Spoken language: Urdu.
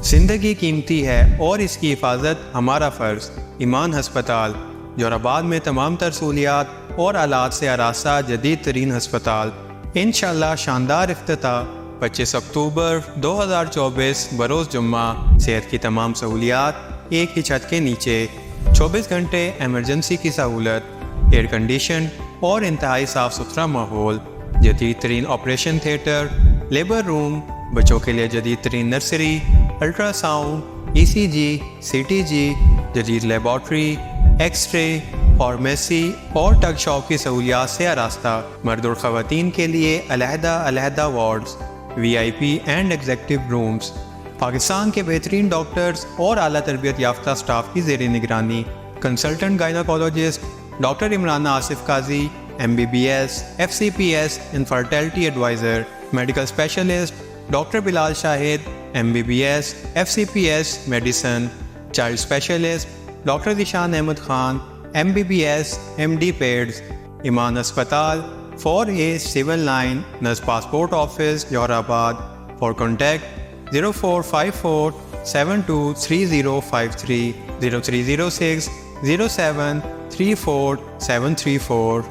زندگی قیمتی ہے اور اس کی حفاظت ہمارا فرض۔ ایمان ہسپتال، جوراباد میں تمام تر سہولیات اور آلات سے آراستہ جدید ترین ہسپتال۔ انشاءاللہ شاندار افتتاح 25 اکتوبر 2024 بروز جمعہ۔ صحت کی تمام سہولیات ایک ہی چھت کے نیچے، 24 گھنٹے ایمرجنسی کی سہولت، ایئر کنڈیشن اور انتہائی صاف ستھرا ماحول، جدید ترین آپریشن تھیٹر، لیبر روم، بچوں کے لیے جدید ترین نرسری، الٹرا ساؤنڈ، ای سی جی، سی ٹی جی، جدید لیبارٹری، ایکس رے، فارمیسی اور ٹگ شاپ کی سہولیات سے آراستہ۔ مرد اور خواتین کے لیے علیحدہ wards, V I P and executive rooms, Pakistan کے بہترین ڈاکٹرز اور اعلیٰ تربیت یافتہ سٹاف کی زیر نگرانی۔ Consultant gynaecologist doctor Imrana Asif Qazi, M B B S, F C P S infertility adviser. Medical specialist doctor Bilal Shahid, M B B S, F C P S medicine. Child specialist doctor Zeeshan Ahmed Khan, M B B S, M D peds. Iman ہسپتال، 4879 near passport office, Jauharabad. For contact 0454 723053 0306 07 34 734۔